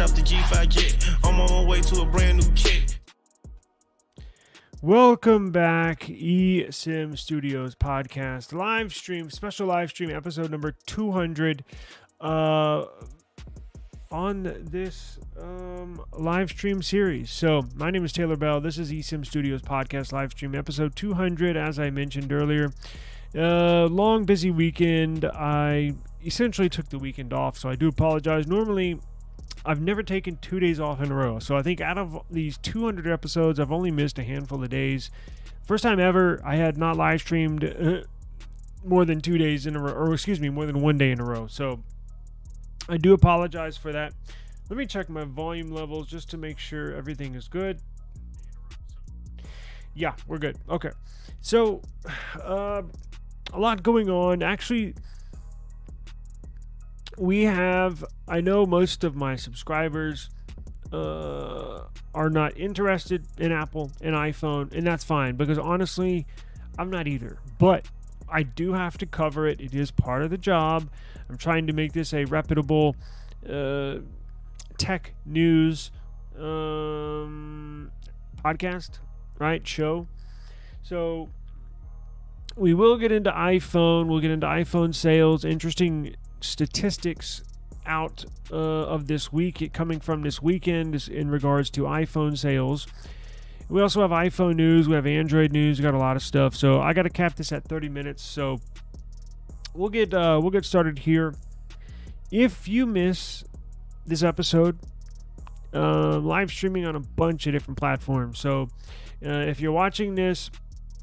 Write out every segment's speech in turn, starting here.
off the G5 jet. I'm on my way to a brand new kit. Welcome back, eSIM Studios Podcast live stream, special live stream, episode number 200. On this live stream series. So, my name is Taylor Bell. This is eSIM Studios Podcast live stream, episode 200, as I mentioned earlier. Long, busy weekend. I essentially took the weekend off, so I do apologize. Normally, I've never taken 2 days off in a row. So I think out of these 200 episodes, I've only missed a handful of days. First time ever I had not live streamed more than 2 days in a row, or excuse me, more than 1 day in a row. So I do apologize for that. Let me check my volume levels just to make sure everything is good. Yeah, we're good. Okay. So, a lot going on. Actually, I know most of my subscribers are not interested in Apple and iPhone, and that's fine because honestly, I'm not either. But I do have to cover it. It is part of the job. I'm trying to make this a reputable tech news podcast, right? Show. So we will get into iPhone. We'll get into iPhone sales. Interesting statistics out of this week, coming from this weekend in regards to iPhone sales. We also have iPhone news. We have Android news. We got a lot of stuff. So I got to cap this at 30 minutes. So we'll get started here. If you miss this episode, live streaming on a bunch of different platforms. So if you're watching this,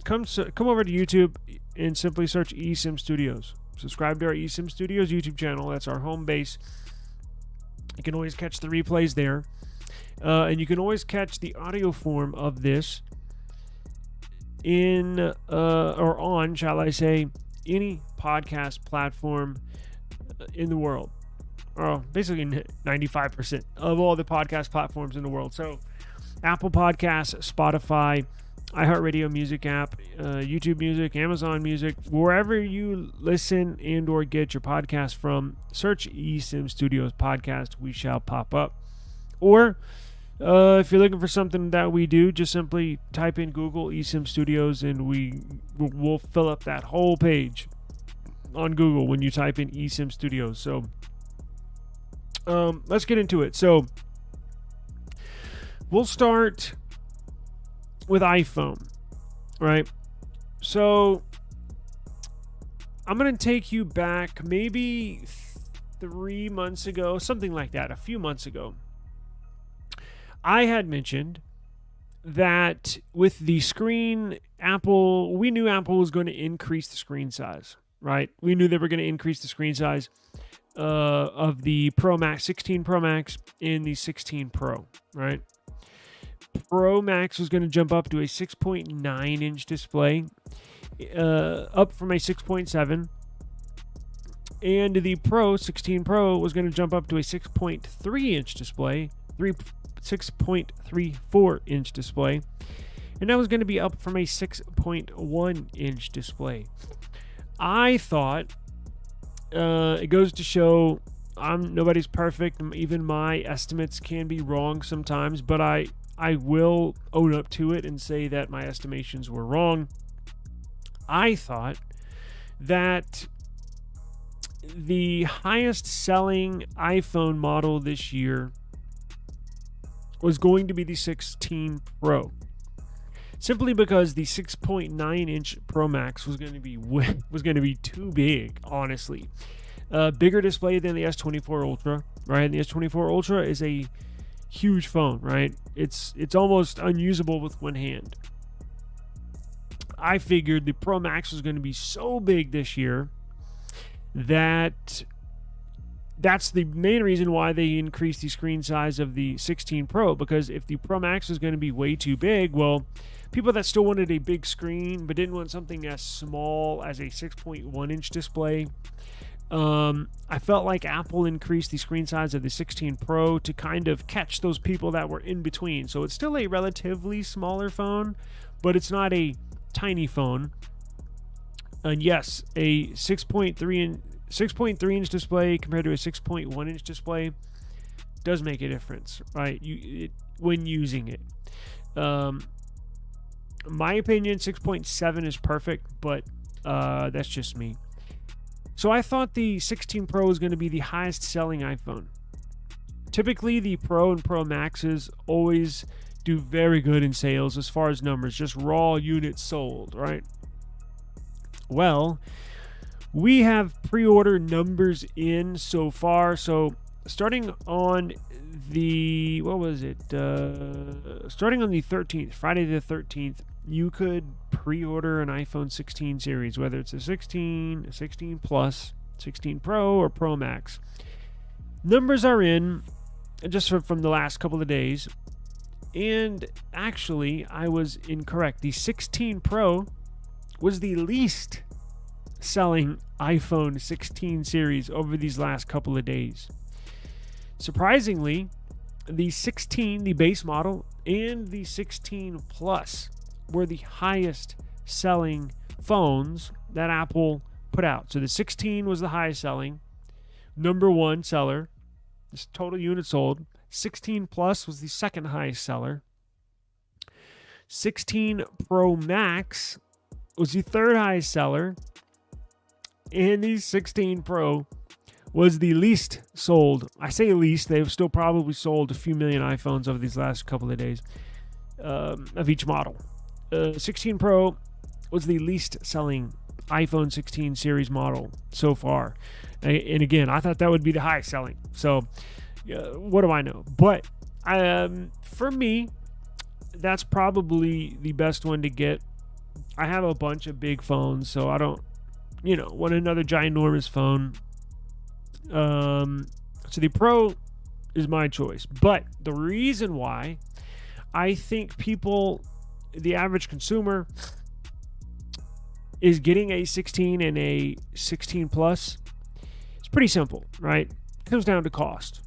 come over to YouTube and simply search eSIM Studios. Subscribe to our eSIM Studios YouTube channel. That's our home base. You can always catch the replays there. And you can always catch the audio form of this in or on, shall I say, any podcast platform in the world. Or basically 95% of all the podcast platforms in the world. So Apple Podcasts, Spotify, iHeartRadio Music app, YouTube Music, Amazon Music, wherever you listen and or get your podcast from, search eSIM Studios Podcast. We shall pop up. Or if you're looking for something that we do, just simply type in Google eSIM Studios and we'll fill up that whole page on Google when you type in eSIM Studios. So let's get into it. So we'll start with iPhone, right? So I'm going to take you back maybe 3 months ago, something like that, a few months ago. I had mentioned that with the screen, we knew Apple was going to increase the screen size, right? We knew they were going to increase the screen size of the Pro Max, 16 Pro Max and the 16 Pro, right? Pro Max was going to jump up to a 6.9 inch display, up from a 6.7. And the Pro, 16 Pro, was going to jump up to a 6.3 inch display, 6.34 inch display. And that was going to be up from a 6.1 inch display. I thought, it goes to show nobody's perfect. Even my estimates can be wrong sometimes, but I will own up to it and say that my estimations were wrong. I thought that the highest selling iPhone model this year was going to be the 16 Pro. Simply because the 6.9 inch Pro Max was going to be too big, honestly. Bigger display than the S24 Ultra, right? And the S24 Ultra is a huge phone, right? It's almost unusable with one hand. I figured the Pro Max was going to be so big this year that that's the main reason why they increased the screen size of the 16 Pro, because if the Pro Max was going to be way too big, well, people that still wanted a big screen but didn't want something as small as a 6.1 inch display, I felt like Apple increased the screen size of the 16 Pro to kind of catch those people that were in between. So it's still a relatively smaller phone, but it's not a tiny phone. And yes, a 6.3 inch display compared to a 6.1 inch display, does make a difference, right? When using it. My opinion, 6.7 is perfect, but that's just me. So I thought the 16 Pro was going to be the highest selling iPhone. Typically, the Pro and Pro Maxes always do very good in sales as far as numbers, just raw units sold, right? Well, we have pre-order numbers in so far. So starting on the, starting on the 13th, Friday the 13th, you could pre-order an iPhone 16 series, whether it's a 16, a 16 Plus, 16 Pro, or Pro Max. Numbers are in just from the last couple of days. And actually, I was incorrect. The 16 Pro was the least selling iPhone 16 series over these last couple of days. Surprisingly, the 16, the base model, and the 16 Plus were the highest selling phones that Apple put out. So the 16 was the highest selling, number one seller, this total units sold. 16 Plus was the second highest seller. 16 Pro Max was the third highest seller. And the 16 Pro was the least sold. I say least, they've still probably sold a few million iPhones over these last couple of days of each model. 16 Pro was the least selling iPhone 16 series model so far. And again, I thought that would be the highest selling. So what do I know? But for me, that's probably the best one to get. I have a bunch of big phones, so I don't, want another ginormous phone. So the Pro is my choice. But the reason why I think people, the average consumer, is getting a 16 and a 16 Plus, it's pretty simple, right? It comes down to cost.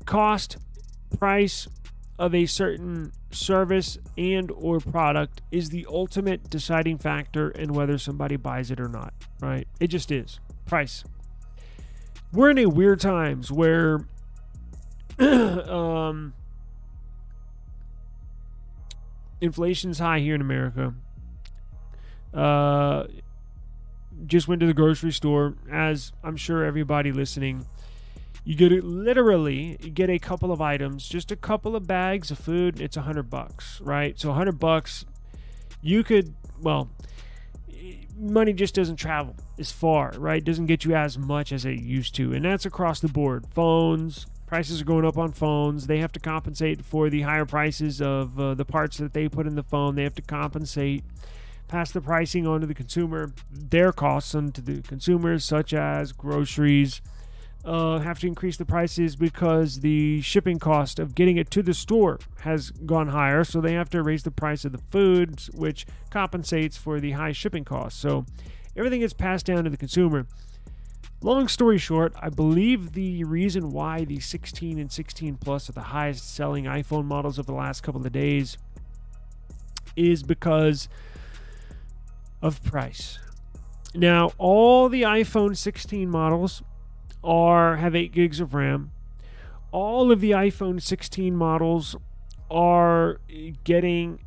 Cost, price of a certain service and or product is the ultimate deciding factor in whether somebody buys it or not, right? It just is. Price. We're in a weird times where inflation's high here in America. Just went to the grocery store, as I'm sure everybody listening. You get a couple of items, just a couple of bags of food. It's $100, right? So $100, you could, money just doesn't travel as far, right? Doesn't get you as much as it used to, and that's across the board. Phones, prices are going up on phones. They have to compensate for the higher prices of the parts that they put in the phone. They have to compensate, pass the pricing on to the consumer, their costs onto the consumers, such as groceries. Have to increase the prices because the shipping cost of getting it to the store has gone higher, so they have to raise the price of the food, which compensates for the high shipping costs. So everything gets passed down to the consumer. Long story short, I believe the reason why the 16 and 16 Plus are the highest selling iPhone models of the last couple of days is because of price. Now, all the iPhone 16 models have 8 gigs of RAM. All of the iPhone 16 models are getting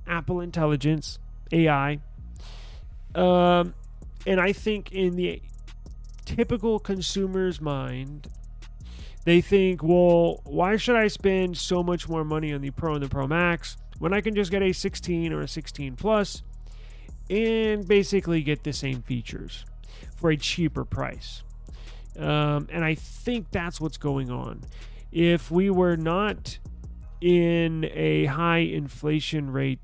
Apple Intelligence, AI. And I think in the typical consumer's mind, they think, well, why should I spend so much more money on the Pro and the Pro Max when I can just get a 16 or a 16 Plus and basically get the same features for a cheaper price? And I think that's what's going on. If we were not in a high inflation rate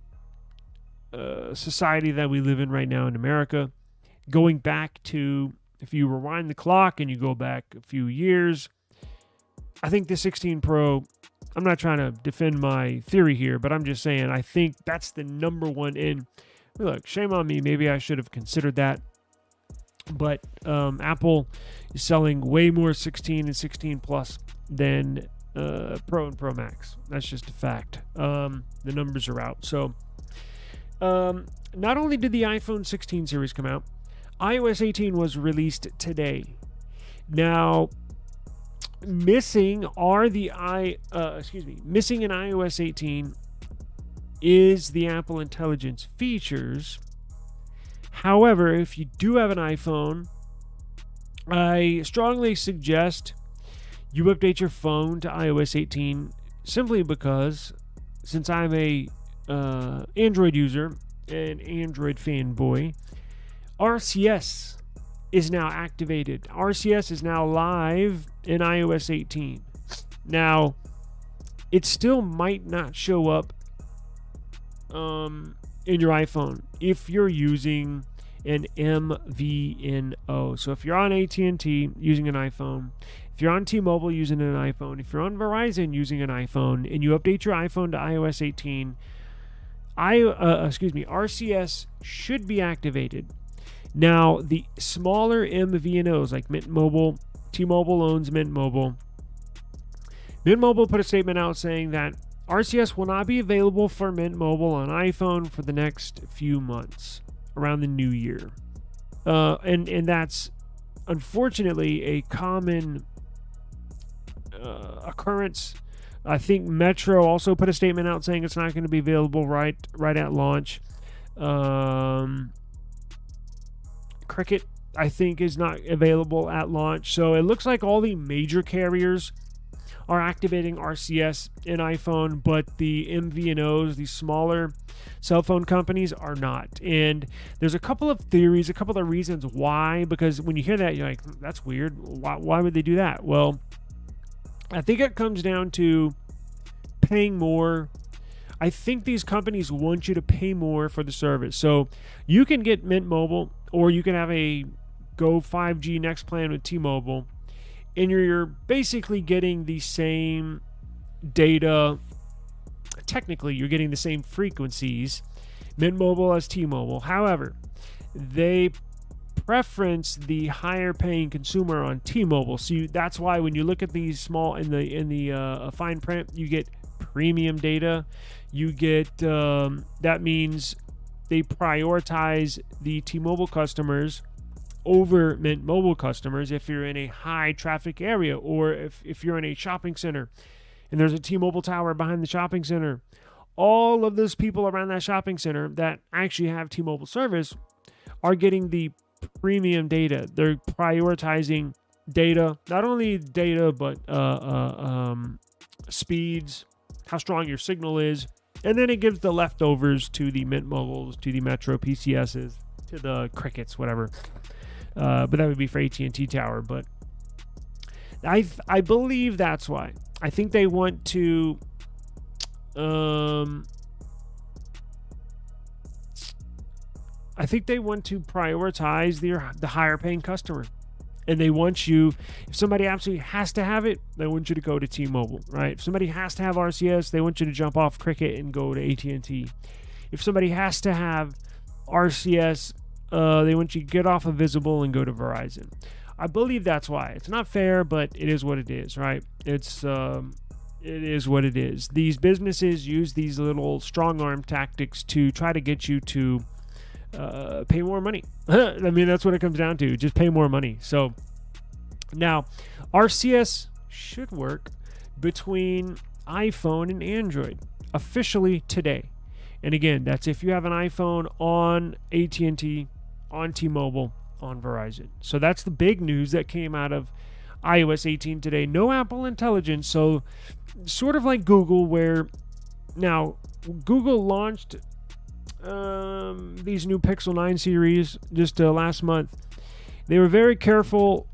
society that we live in right now in America, going back to, if you rewind the clock and you go back a few years, I think the 16 Pro, I'm not trying to defend my theory here, but I'm just saying I think that's the number one in. Look, shame on me. Maybe I should have considered that. But Apple is selling way more 16 and 16 Plus than Pro and Pro Max. That's just a fact. The numbers are out. So not only did the iPhone 16 series come out, iOS 18 was released today. Now, missing are missing in iOS 18 is the Apple Intelligence features. However, if you do have an iPhone, I strongly suggest you update your phone to iOS 18, simply because, since I'm a Android user, an Android fanboy, RCS is now activated. RCS is now live in iOS 18. Now, it still might not show up in your iPhone if you're using an MVNO. So if you're on AT&T using an iPhone, if you're on T-Mobile using an iPhone, if you're on Verizon using an iPhone, and you update your iPhone to iOS 18, RCS should be activated. Now, the smaller MVNOs like Mint Mobile, T-Mobile owns Mint Mobile. Mint Mobile put a statement out saying that RCS will not be available for Mint Mobile on iPhone for the next few months, around the new year. And that's unfortunately a common occurrence. I think Metro also put a statement out saying it's not going to be available right at launch. Cricket, I think, is not available at launch. So it looks like all the major carriers are activating RCS in iPhone, but the MVNOs, the smaller cell phone companies, are not. And there's a couple of theories, a couple of reasons why, because when you hear that, you're like, that's weird. Why would they do that? Well, I think it comes down to paying more. I think these companies want you to pay more for the service. So you can get Mint Mobile, or you can have a Go 5G Next plan with T-Mobile, and you're basically getting the same data. Technically, you're getting the same frequencies, Mint Mobile as T-Mobile. However, they preference the higher paying consumer on T-Mobile. So that's why when you look at these small in the fine print, you get premium data. You get that means they prioritize the T-Mobile customers over Mint Mobile customers if you're in a high traffic area, or if you're in a shopping center and there's a T-Mobile tower behind the shopping center. All of those people around that shopping center that actually have T-Mobile service are getting the premium data. They're prioritizing data, not only data, but speeds, how strong your signal is, and then it gives the leftovers to the Mint Mobiles, to the Metro PCSs, to the Crickets, whatever. But that would be for AT&T Tower. But I believe that's why. I think they want to prioritize the higher paying customer. And they want you, if somebody absolutely has to have it, they want you to go to T-Mobile, right? If somebody has to have RCS, they want you to jump off Cricket and go to AT&T. If somebody has to have RCS, they want you to get off of Visible and go to Verizon. I believe that's why. It's not fair, but it is what it is, right? It is what it is. These businesses use these little strong arm tactics to try to get you to pay more money. I mean, that's what it comes down to. Just pay more money. So now RCS should work between iPhone and Android officially today. And again, that's if you have an iPhone on AT&T, on T-Mobile, on Verizon. So that's the big news that came out of iOS 18 today. No Apple Intelligence. So sort of like Google, where now Google launched these new Pixel 9 series just last month. They were very careful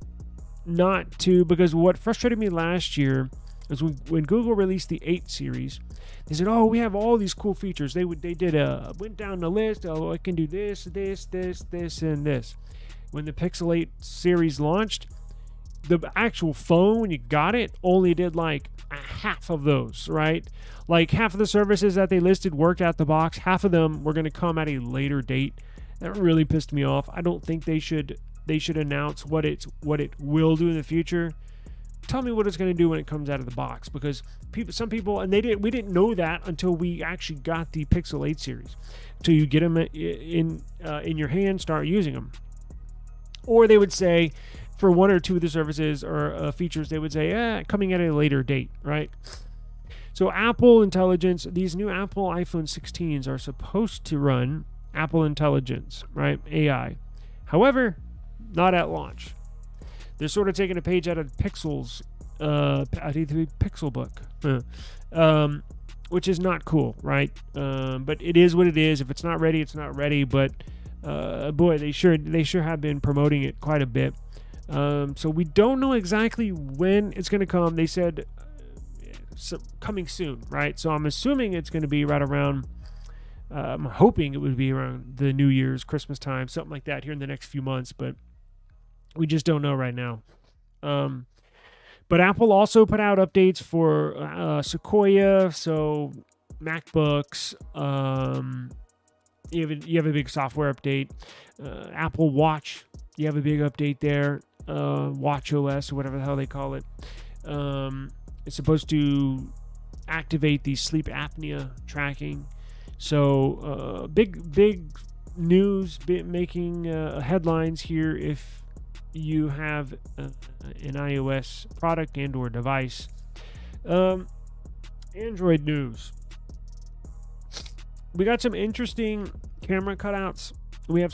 not to, because what frustrated me last year is when Google released the 8 series, they said, "Oh, we have all these cool features." They went down the list. Oh, I can do this, and this. When the Pixel 8 series launched, the actual phone, when you got it, only did like half of those, right? Like half of the services that they listed worked out the box. Half of them were going to come at a later date. That really pissed me off. I don't think they should announce what it will do in the future. Tell me what it's going to do when it comes out of the box, because some people, and we didn't know that until we actually got the Pixel 8 series. Until you get them in your hand, start using them. Or they would say, for one or two of the services or features, they would say, coming at a later date, right? So Apple Intelligence, these new Apple iPhone 16s are supposed to run Apple Intelligence, right? AI. However, not at launch. They're sort of taking a page out of Pixel's, Pixel book, which is not cool, right? But it is what it is. If it's not ready, it's not ready. But boy, they sure have been promoting it quite a bit. So we don't know exactly when it's going to come. They said coming soon, right? So I'm assuming it's going to be right around. I'm hoping it would be around the New Year's, Christmas time, something like that here in the next few months. But we just don't know right now. But Apple also put out updates for Sequoia, so MacBooks. You have a big software update. Apple Watch, you have a big update there. Watch OS, or whatever the hell they call it. It's supposed to activate the sleep apnea tracking. So big news, making headlines here if you have an iOS product and or device. Android news. We got some interesting camera cutouts. We have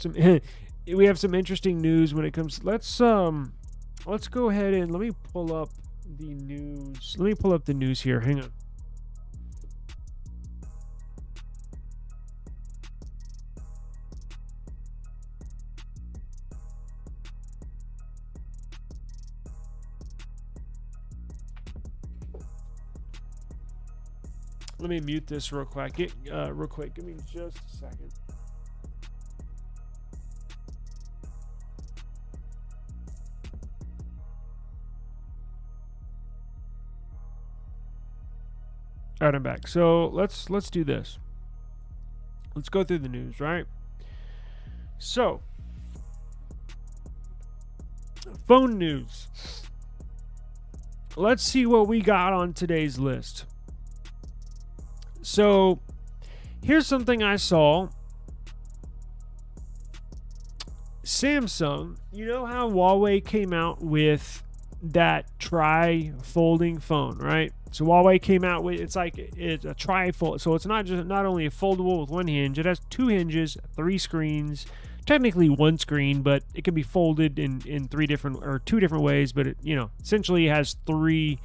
some interesting news when it comes. Let's go ahead and let me pull up the news. Let me pull up the news here. Hang on. Let me mute this real quick. Give me just a second. All right, I'm back. So let's do this. Let's go through the news, right? So, phone news. Let's see what we got on today's list. So, here's something I saw. Samsung, you know how Huawei came out with that tri-folding phone, right? So Huawei came out with, it's a tri-fold. So it's not only a foldable with one hinge, it has two hinges, three screens, technically one screen, but it can be folded in two different ways, but it, essentially has three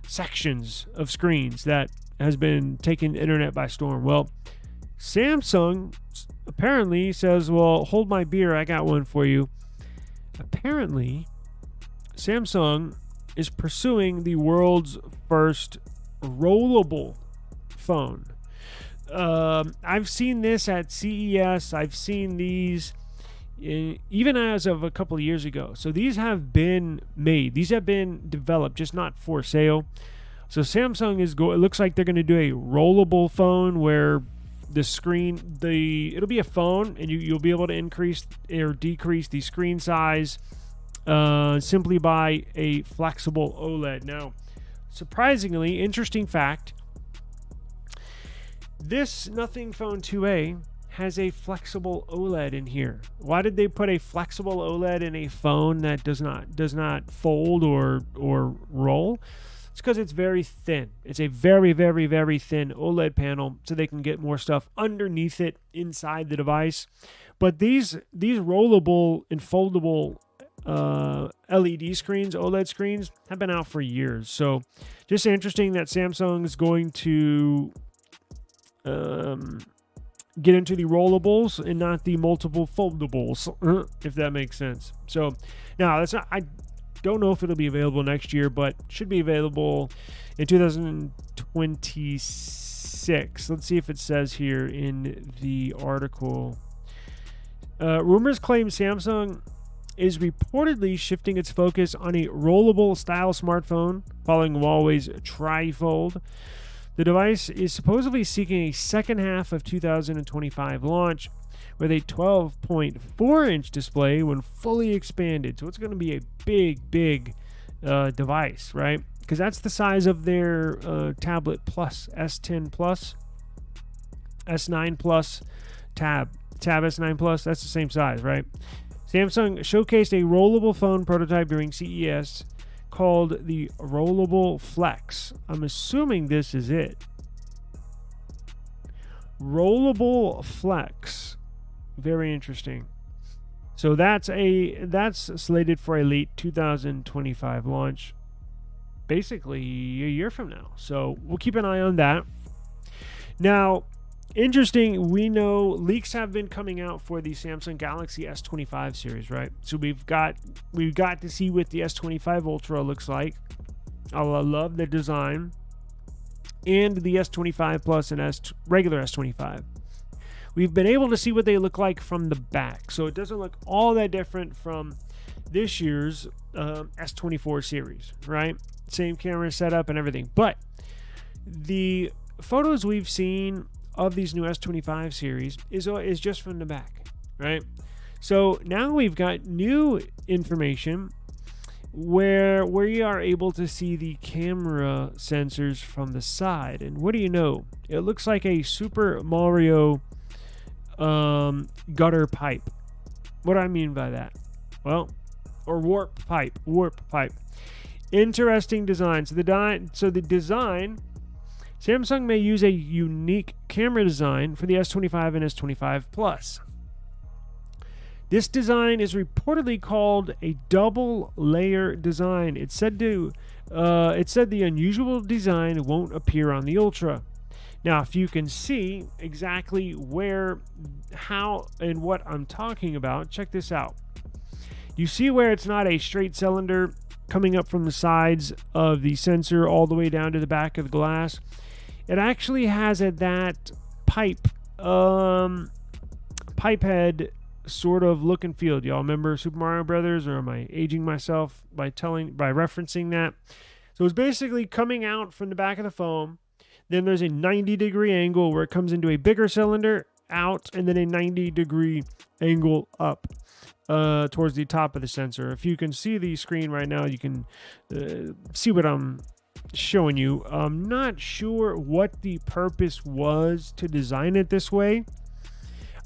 sections of screens that has been taking the internet by storm. Well, Samsung apparently says, well, hold my beer, I got one for you. Apparently, Samsung is pursuing the world's first rollable phone. I've seen this at CES. I've seen these even as of a couple of years ago. So these have been made. These have been developed, just not for sale. So Samsung it looks like they're going to do a rollable phone where the screen, it'll be a phone, and you'll be able to increase or decrease the screen size simply by a flexible OLED. Now, surprisingly, interesting fact, this Nothing Phone 2A has a flexible OLED in here. Why did they put a flexible OLED in a phone that does not fold or roll? It's because it's very thin. It's a very, very, very thin OLED panel, so they can get more stuff underneath it inside the device. But these rollable and foldable LED screens, OLED screens, have been out for years. So just interesting that Samsung is going to get into the rollables and not the multiple foldables, if that makes sense. So now I don't know if it'll be available next year, but should be available in 2026. Let's see if it says here in the article. Rumors claim Samsung is reportedly shifting its focus on a rollable style smartphone following Huawei's Trifold. The device is supposedly seeking a second half of 2025 launch with a 12.4-inch display when fully expanded. So it's going to be a big device, right? Because that's the size of their tablet plus, S10 plus, S9 plus, tab S9 plus. That's the same size, right? Samsung showcased a rollable phone prototype during CES called the Rollable Flex. I'm assuming this is it. Rollable Flex. Very interesting. So that's slated for a late 2025 launch, basically a year from now. So we'll keep an eye on that. Now, interesting, we know leaks have been coming out for the Samsung Galaxy S25 series, right? So we've got to see what the S25 Ultra looks like. I love the design, and the S25 Plus and regular S25. We've been able to see what they look like from the back, so it doesn't look all that different from this year's S24 series, right? Same camera setup and everything, but the photos we've seen of these new S25 series is just from the back, right? So now we've got new information where we are able to see the camera sensors from the side, and what do you know? It looks like a Super Mario gutter pipe. What do I mean by that? Well, or warp pipe. Interesting design. So the design, Samsung may use a unique camera design for the S25 and S25 Plus. This design is reportedly called a double layer design. It said the unusual design won't appear on the Ultra. Now, if you can see exactly where, how, and what I'm talking about, check this out. You see where it's not a straight cylinder coming up from the sides of the sensor all the way down to the back of the glass? It actually has that pipe head sort of look and feel. Do y'all remember Super Mario Brothers, or am I aging myself by referencing that? So it's basically coming out from the back of the phone. Then there's a 90-degree angle where it comes into a bigger cylinder out, and then a 90-degree angle up towards the top of the sensor. If you can see the screen right now, you can see what I'm showing you. I'm not sure what the purpose was to design it this way.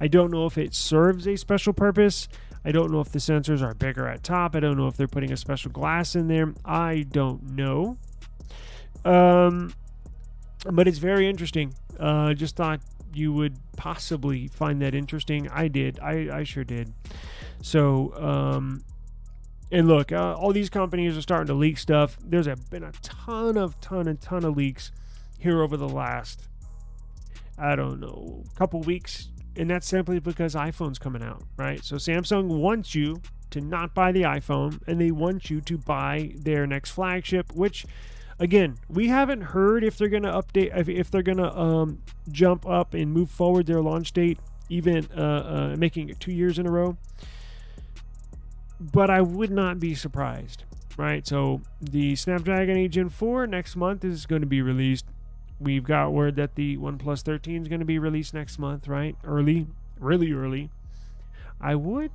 I don't know if it serves a special purpose. I don't know if the sensors are bigger at top. I don't know if they're putting a special glass in there. I don't know. But it's very interesting. Just thought you would possibly find that interesting. I did. I sure did. So, and look, all these companies are starting to leak stuff. There's been a ton of leaks here over the last, I don't know, couple weeks. And that's simply because iPhone's coming out, right? So Samsung wants you to not buy the iPhone, and they want you to buy their next flagship, which, again, we haven't heard if they're going to update, if they're going to jump up and move forward their launch date, even making it 2 years in a row. But I would not be surprised, right? So the Snapdragon 8 Gen 4 next month is going to be released. We've got word that the OnePlus 13 is going to be released next month, right? Early, really early. I would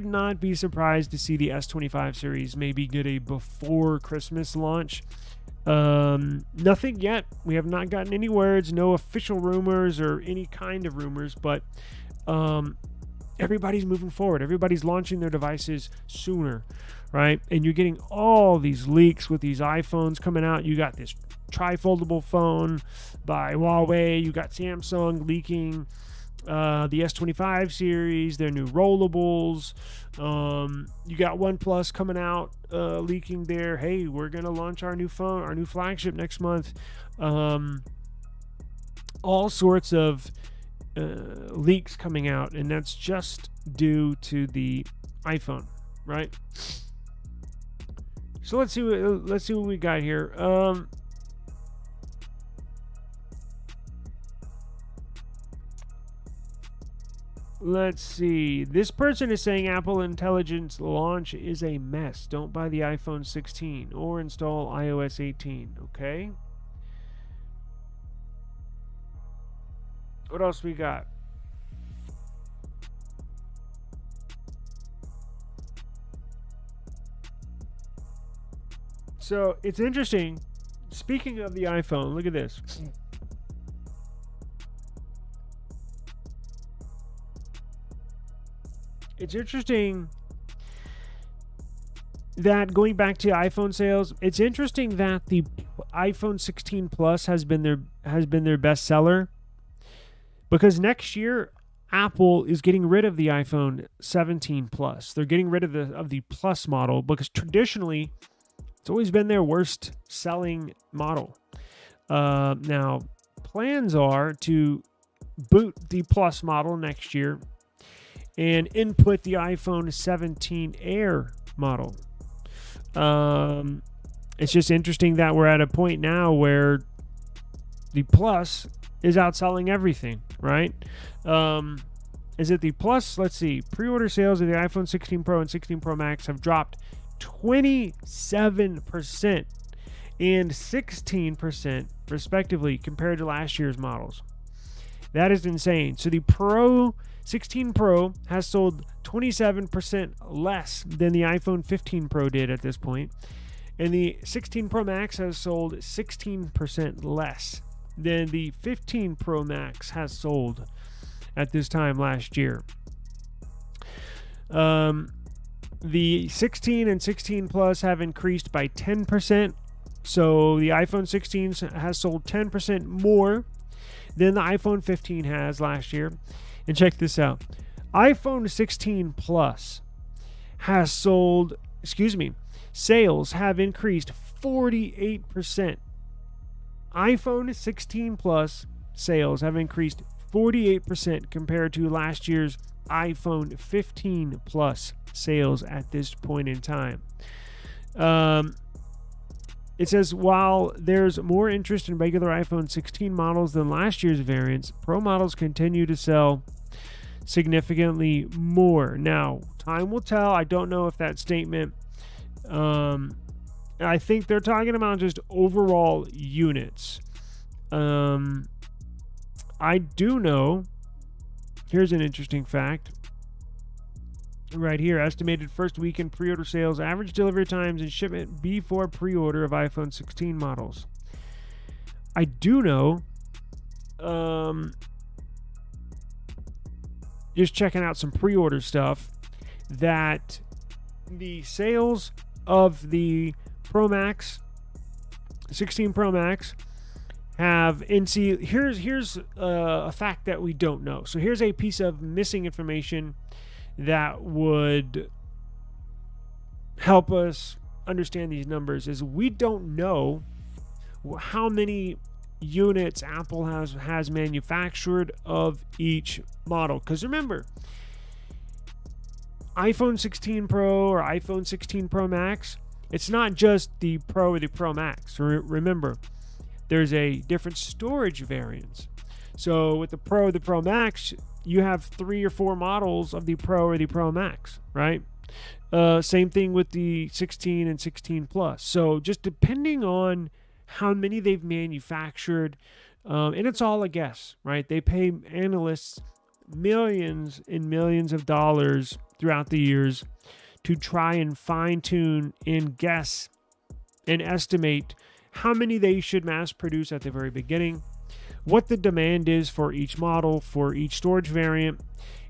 not be surprised to see the S25 series maybe get a before Christmas launch. Nothing yet. We have not gotten any words, no official rumors or any kind of rumors, but everybody's moving forward. Everybody's launching their devices sooner, right? And you're getting all these leaks with these iPhones coming out. You got this tri-foldable phone by Huawei. You got Samsung leaking the S25 series, their new rollables. You got OnePlus coming out leaking their, hey, we're going to launch our new phone, our new flagship next month. All sorts of leaks coming out, and that's just due to the iPhone, right? So let's see what we got here. Let's see. This person is saying Apple Intelligence launch is a mess. Don't buy the iPhone 16 or install iOS 18. Okay. What else we got? So it's interesting. Speaking of the iPhone, look at this. it's interesting that going back to iPhone sales, it's interesting that the iPhone 16 Plus has been their best seller, because next year Apple is getting rid of the iPhone 17 Plus. They're getting rid of the Plus model, because traditionally it's always been their worst selling model. Now, plans are to boot the Plus model next year and input the iPhone 17 Air model. It's just interesting that we're at a point now where the Plus is outselling everything, right? Is it the Plus? Let's see. Pre-order sales of the iPhone 16 Pro and 16 Pro Max have dropped 27% and 16% respectively compared to last year's models. That is insane. So the 16 Pro has sold 27% less than the iPhone 15 Pro did at this point, and the 16 Pro Max has sold 16% less than the 15 Pro Max has sold at this time last year. The 16 and 16 Plus have increased by 10%. So the iPhone 16 has sold 10% more than the iPhone 15 has last year. And check this out. iPhone 16 Plus has sold, sales have increased 48%. iPhone 16 Plus sales have increased 48% compared to last year's iPhone 15 Plus sales at this point in time. It says, while there's more interest in regular iPhone 16 models than last year's variants, Pro models continue to sell significantly more. Now, time will tell. I don't know if that statement, I think they're talking about just overall units. I do know, here's an interesting fact. Right here, estimated first weekend pre-order sales, average delivery times, and shipment before pre-order of iPhone 16 models. I do know, just checking out some pre-order stuff, that the sales of the Pro Max, 16 Pro Max, have, and see, here's a fact that we don't know. So here's a piece of missing information that would help us understand these numbers, is we don't know how many units Apple has manufactured of each model. Because remember, iPhone 16 Pro or iPhone 16 Pro Max, it's not just the Pro or the Pro Max. Remember, there's a different storage variants. So with the Pro or the Pro Max, you have 3 or 4 models of the Pro or the Pro Max, right? Same thing with the 16 and 16 Plus. So just depending on how many they've manufactured, and it's all a guess, right? They pay analysts millions and millions of dollars throughout the years to try and fine-tune and guess and estimate how many they should mass produce at the very beginning, what the demand is for each model, for each storage variant,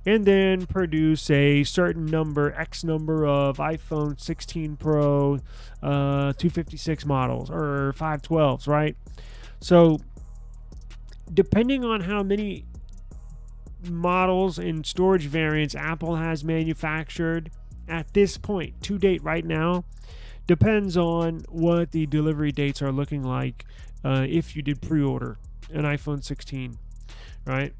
and then produce a certain number, X number of iPhone 16 Pro 256 models or 512s, right? So depending on how many models and storage variants Apple has manufactured at this point, to date right now, depends on what the delivery dates are looking like if you did pre-order an iPhone 16, right?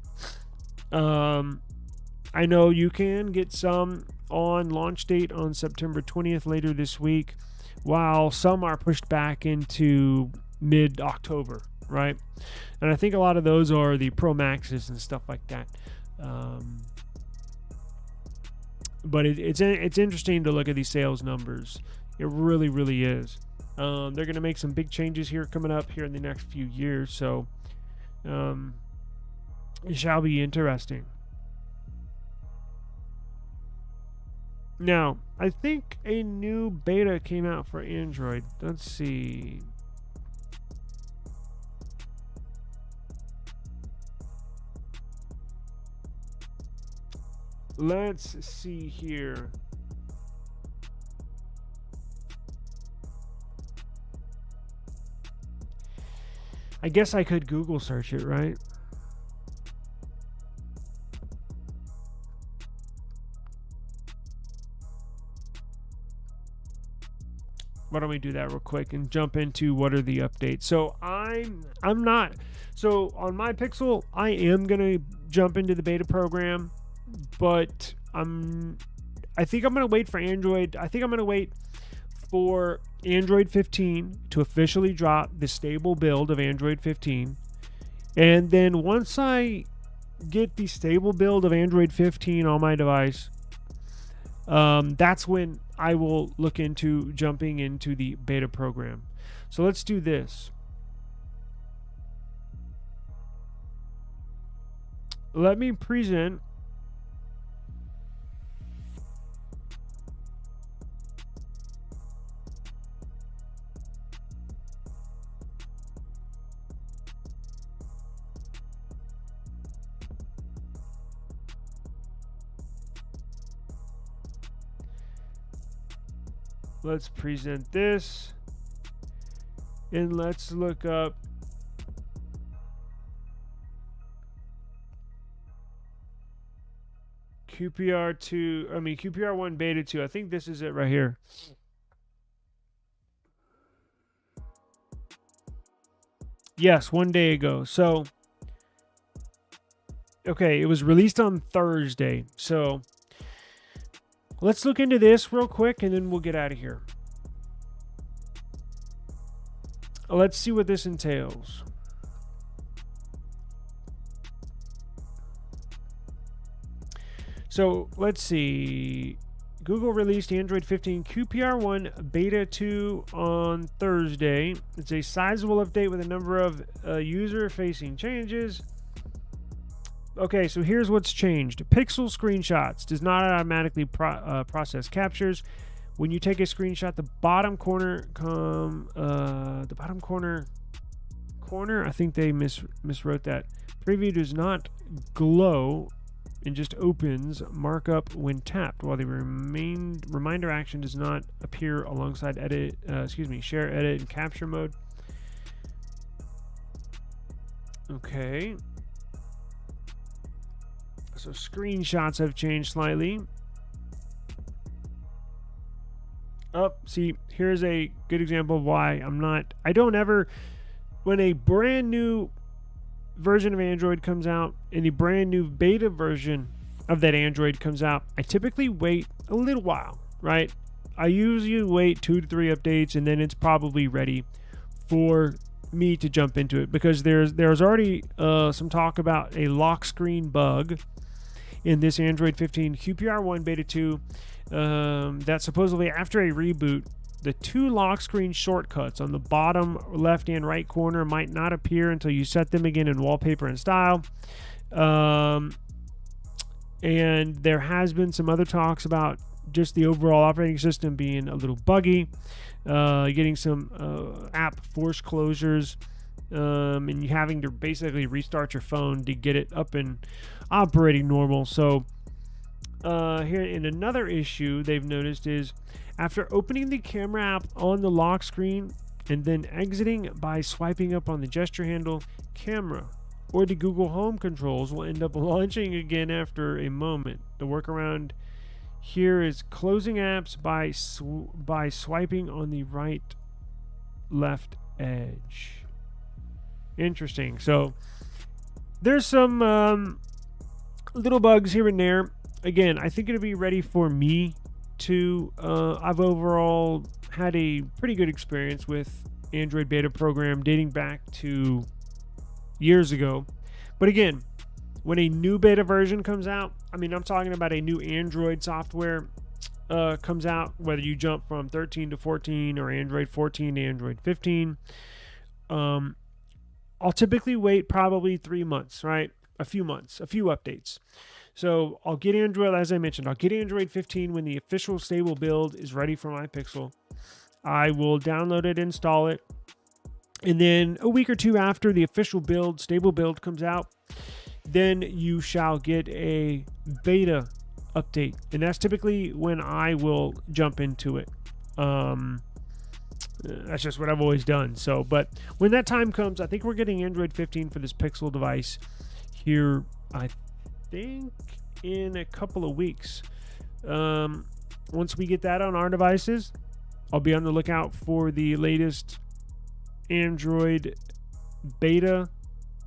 I know you can get some on launch date on September 20th later this week, while some are pushed back into mid-October, right? And I think a lot of those are the Pro Maxes and stuff like that. But it's interesting to look at these sales numbers. It really, really is. They're going to make some big changes here coming up here in the next few years, so it shall be interesting. Now, I think a new beta came out for Android. Let's see. Let's see here. I guess I could Google search it, right? Why don't we do that real quick and jump into what are the updates? So I'm not. So on my Pixel, I am gonna jump into the beta program, but I think I'm gonna wait for Android. I think I'm gonna wait for Android 15 to officially drop the stable build of Android 15, and then once I get the stable build of Android 15 on my device, that's when I will look into jumping into the beta program. So let's do this. Let me present this, and let's look up QPR1 beta 2. I think this is it right here. Yes, 1 day ago. So, okay, it was released on Thursday. So, let's look into this real quick and then we'll get out of here. Let's see what this entails. So let's see. Google released Android 15 QPR1 Beta 2 on Thursday. It's a sizable update with a number of user-facing changes. Okay, so here's what's changed. Pixel screenshots does not automatically process captures. When you take a screenshot, the bottom corner, I think they miswrote that. Preview does not glow and just opens markup when tapped, while the reminder action does not appear alongside share, edit, and capture mode. Okay. So screenshots have changed slightly. See, here's a good example of why I don't ever, when a brand new version of Android comes out and the brand new beta version of that Android comes out, I typically wait a little while, right? I usually wait 2 to 3 updates and then it's probably ready for me to jump into it, because there's already some talk about a lock screen bug in this Android 15 QPR1 Beta 2 that supposedly after a reboot, the 2 lock screen shortcuts on the bottom left and right corner might not appear until you set them again in wallpaper and style. And there has been some other talks about just the overall operating system being a little buggy, getting some app force closures, and you having to basically restart your phone to get it up and operating normal. So here in another issue they've noticed is, after opening the camera app on the lock screen and then exiting by swiping up on the gesture handle, camera or the Google Home controls will end up launching again after a moment. The workaround here is closing apps by swiping on the right left edge. Interesting. So there's some little bugs here and there. Again, I think it'll be ready for me to I've overall had a pretty good experience with Android beta program dating back to years ago. But again, when a new beta version comes out, I mean, I'm talking about a new Android software comes out, whether you jump from 13 to 14 or Android 14 to Android 15, I'll typically wait probably 3 months, right? A few months, a few updates. So I'll get Android, as I mentioned, I'll get Android 15 when the official stable build is ready for my Pixel. I will download it, install it, and then a week or two after the official build, stable build comes out, then you shall get a beta update, and that's typically when I will jump into it. That's just what I've always done. So, but when that time comes, I think we're getting Android 15 for this Pixel device here, I think in a couple of weeks. Once we get that on our devices, I'll be on the lookout for the latest Android beta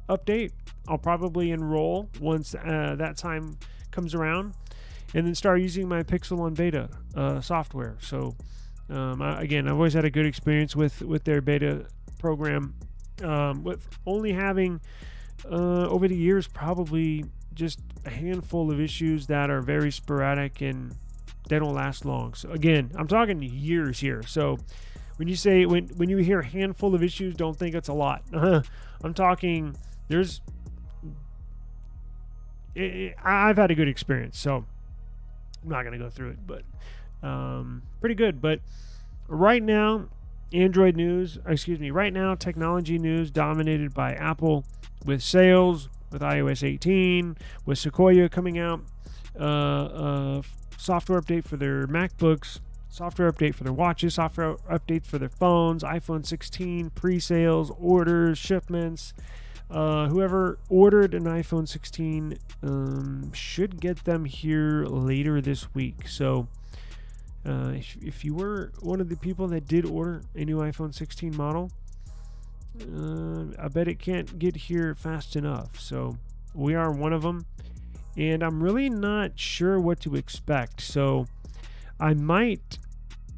update. I'll probably enroll once that time comes around, and then start using my Pixel on beta software. So again, I've always had a good experience with their beta program, with only having over the years probably just a handful of issues that are very sporadic and they don't last long. So again, I'm talking years here. So when you say when you hear a handful of issues, don't think it's a lot. I'm talking I've had a good experience, so I'm not going to go through it, but pretty good. But right now, right now, technology news dominated by Apple with sales, with iOS 18, with Sequoia coming out, software update for their MacBooks, software update for their watches, software updates for their phones, iPhone 16, pre-sales, orders, shipments. Whoever ordered an iPhone 16 should get them here later this week. So if you were one of the people that did order a new iPhone 16 model, I bet it can't get here fast enough. So we are one of them, and I'm really not sure what to expect. So I might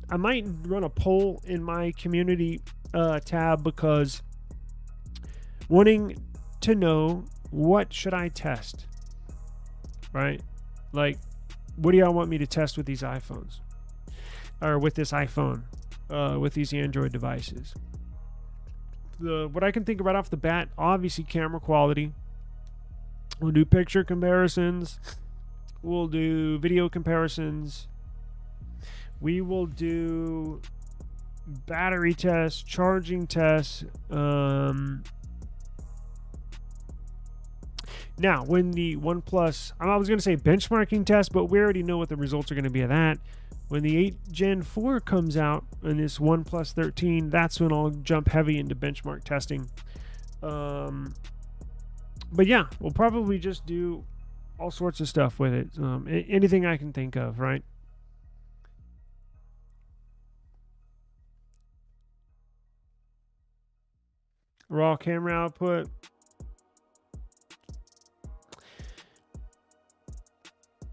run a poll in my community tab, because wanting to know what should I test, right? Like, what do y'all want me to test with these iPhones, or with this iPhone, with these Android devices? What I can think right off the bat, obviously camera quality. We'll do picture comparisons. We'll do video comparisons. We will do battery tests, charging tests. Now, when the OnePlus, I was going to say benchmarking test, but we already know what the results are going to be of that. When the 8 Gen 4 comes out and this OnePlus 13, that's when I'll jump heavy into benchmark testing. But yeah, we'll probably just do all sorts of stuff with it. Anything I can think of, right? Raw camera output.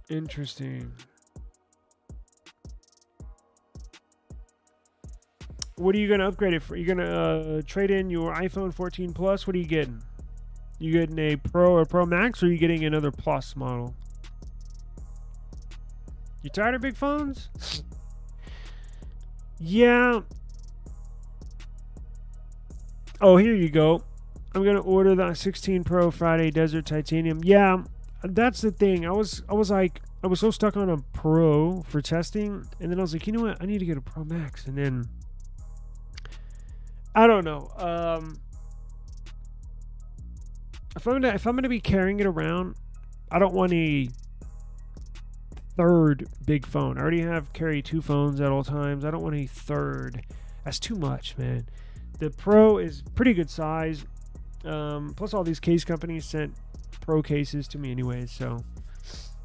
Interesting. What are you going to upgrade it for? You're going to trade in your iPhone 14 Plus? What are you getting? You getting a Pro or Pro Max, or are you getting another Plus model? You tired of big phones? Yeah. Oh, here you go. I'm going to order the 16 Pro Friday Desert Titanium. Yeah, that's the thing. I was so stuck on a Pro for testing, and then I was like, you know what? I need to get a Pro Max, and then I don't know. If I'm gonna be carrying it around, I don't want a third big phone. I already carry 2 phones at all times. I don't want a third. That's too much, man. The Pro is pretty good size. Plus, all these case companies sent Pro cases to me anyways, so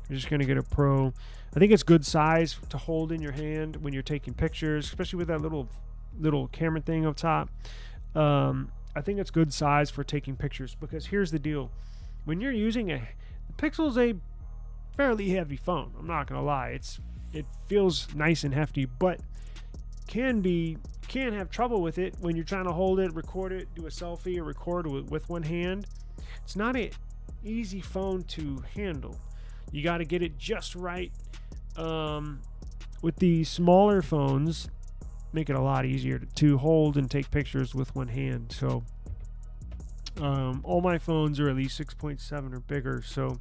I'm just gonna get a Pro. I think it's good size to hold in your hand when you're taking pictures, especially with that little camera thing up top. I think it's good size for taking pictures, because here's the deal: when you're using the Pixel's a fairly heavy phone. I'm not gonna lie, it feels nice and hefty, but can have trouble with it when you're trying to hold it, record it, do a selfie, or record with one hand. It's not an easy phone to handle. You got to get it just right. With the smaller phones, make it a lot easier to hold and take pictures with one hand. So all my phones are at least 6.7 or bigger, so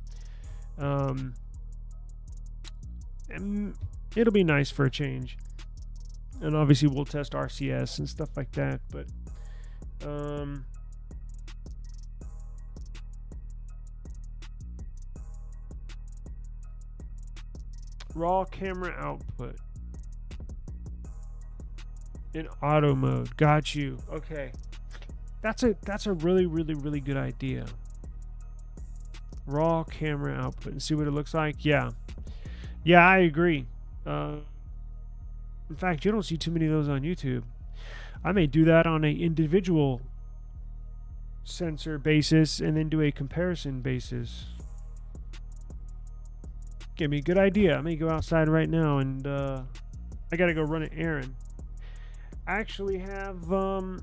and it'll be nice for a change. And obviously we'll test RCS and stuff like that, but Raw camera output in auto mode. Got you. Okay. That's a really, really, really good idea. Raw camera output and see what it looks like. Yeah. Yeah, I agree. In fact, you don't see too many of those on YouTube. I may do that on an individual sensor basis and then do a comparison basis. Give me a good idea. I may go outside right now and I gotta go run an errand. I actually have a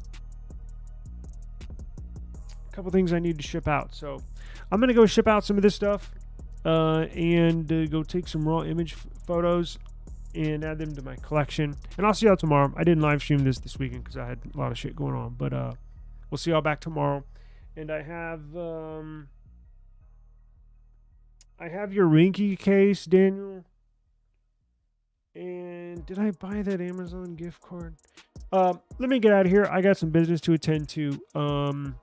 couple things I need to ship out, so I'm gonna go ship out some of this stuff and go take some raw image photos and add them to my collection. And I'll see y'all tomorrow. I didn't live stream this weekend because I had a lot of shit going on, but we'll see y'all back tomorrow. And I have your Rinky case, Daniel. And did I buy that Amazon gift card? Let me get out of here. I got some business to attend to. I'm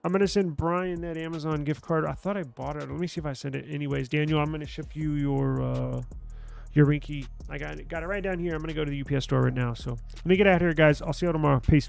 going to send Brian that Amazon gift card. I thought I bought it. Let me see if I sent it. Anyways, Daniel, I'm going to ship you your Rinky. I got it right down here. I'm going to go to the UPS store right now. So let me get out of here, guys. I'll see you all tomorrow. Peace.